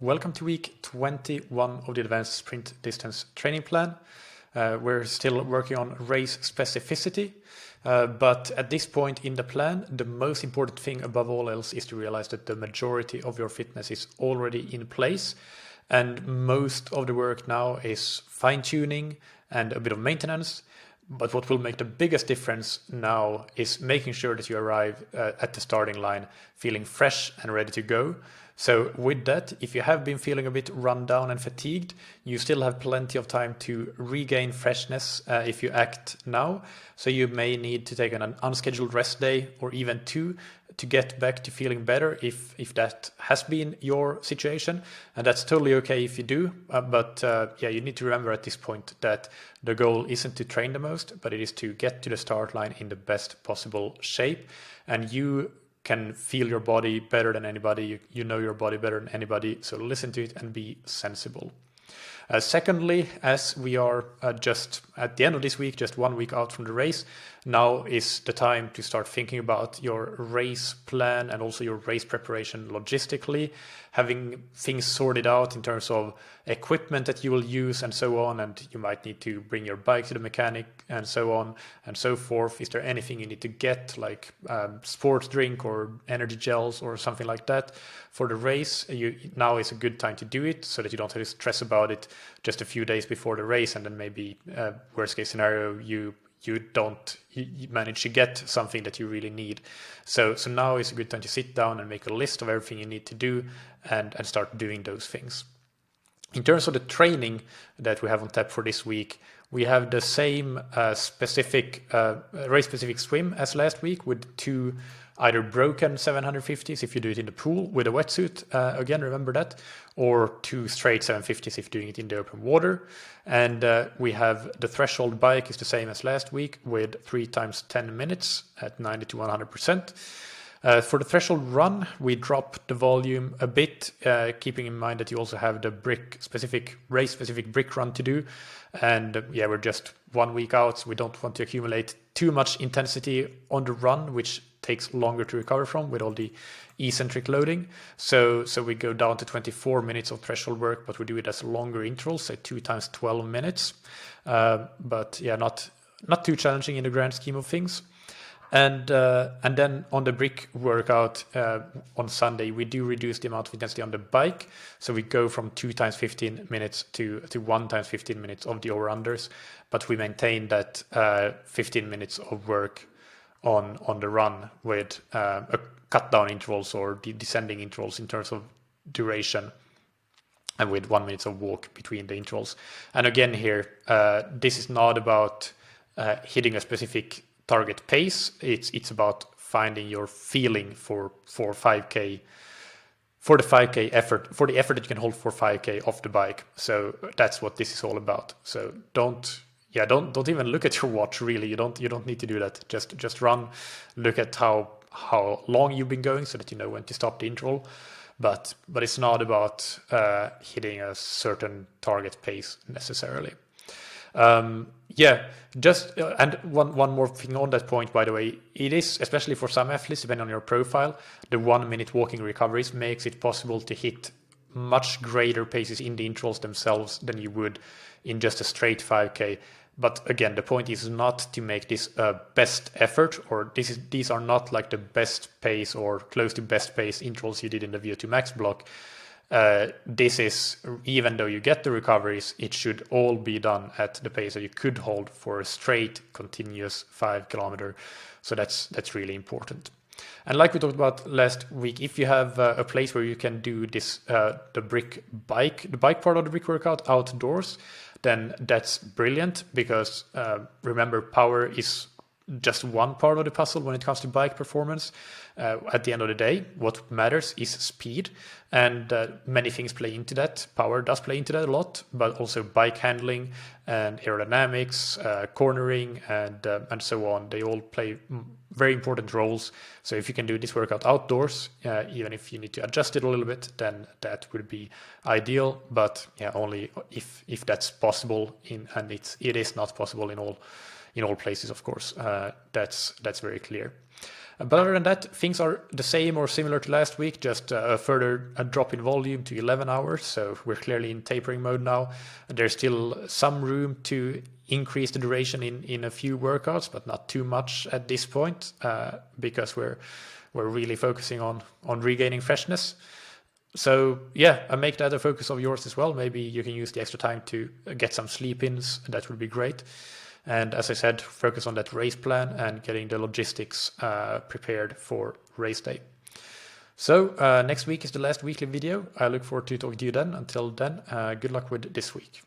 Welcome to week 21 of the Advanced Sprint Distance Training Plan. We're still working on race specificity, but at this point in the plan, the most important thing above all else is to realize that the majority of your fitness is already in place, and most of the work now is fine-tuning and a bit of maintenance. But what will make the biggest difference now is making sure that you arrive at the starting line feeling fresh and ready to go. So with that, if you have been feeling a bit run down and fatigued, you still have plenty of time to regain freshness if you act now. So you may need to take an unscheduled rest day or even two to get back to feeling better if that has been your situation. And that's totally okay if you do. But you need to remember at this point that the goal isn't to train the most, but it is to get to the start line in the best possible shape. And you can feel your body better than anybody. You know your body better than anybody. So listen to it and be sensible. Secondly, as we are just at the end of this week, just 1 week out from the race, now is the time to start thinking about your race plan and also your race preparation logistically, having things sorted out in terms of equipment that you will use and so on, and you might need to bring your bike to the mechanic and so on and so forth. Is there anything you need to get, like sports drink or energy gels or something like that for the race? Now is a good time to do it so that you don't have to stress about it just a few days before the race, and then maybe worst case scenario you manage to get something that you really need. So now is a good time to sit down and make a list of everything you need to do and start doing those things. In terms of the training that we have on tap for this week, we have the same race-specific swim as last week with two either broken 750s if you do it in the pool with a wetsuit, again, remember that, or two straight 750s if doing it in the open water. And we have the threshold bike is the same as last week with 3 times 10 minutes at 90 to 100%. For the threshold run, we drop the volume a bit, keeping in mind that you also have the race-specific brick run to do. And we're just 1 week out, so we don't want to accumulate too much intensity on the run, which takes longer to recover from with all the eccentric loading. So we go down to 24 minutes of threshold work, but we do it as longer intervals, say 2 times 12 minutes. But not too challenging in the grand scheme of things. And then on the brick workout on Sunday, we do reduce the amount of intensity on the bike. So we go from 2 times 15 minutes to 1 times 15 minutes of the over-unders, but we maintain that 15 minutes of work on the run with a cut down intervals or the descending intervals in terms of duration, and with 1 minute of walk between the intervals. And again here, this is not about hitting a specific target pace. It's about finding your feeling for 5K, for the 5K effort, for the effort that you can hold for 5K off the bike. So that's what this is all about. So don't even look at your watch, really. You don't need to do that. Just run, look at how long you've been going so that you know when to stop the interval. But it's not about hitting a certain target pace necessarily. And one more thing on that point, by the way, it is, especially for some athletes, depending on your profile, the 1 minute walking recoveries makes it possible to hit much greater paces in the intervals themselves than you would in just a straight 5K. But again, the point is not to make this a best effort, or these are not like the best pace or close to best pace intervals you did in the VO2 max block. This is, even though you get the recoveries, it should all be done at the pace that you could hold for a straight continuous 5 kilometer. So that's really important. And like we talked about last week, if you have a place where you can do this, the bike part of the brick workout outdoors, then that's brilliant, because remember, power is just one part of the puzzle when it comes to bike performance. At the end of the day, what matters is speed, and many things play into that. Power does play into that a lot, but also bike handling and aerodynamics, cornering, and so on. They all play very important roles. So if you can do this workout outdoors, even if you need to adjust it a little bit, then that would be ideal. But only if that's possible. And it is not possible in in all places, of course. That's very clear. But other than that, things are the same or similar to last week, just a drop in volume to 11 hours. So we're clearly in tapering mode now. There's still some room to increase the duration in a few workouts, but not too much at this point, because we're really focusing on regaining freshness. So yeah, and make that a focus of yours as well. Maybe you can use the extra time to get some sleep-ins. That would be great. And as I said, focus on that race plan and getting the logistics prepared for race day. So next week is the last weekly video. I look forward to talking to you then. Until then, good luck with this week.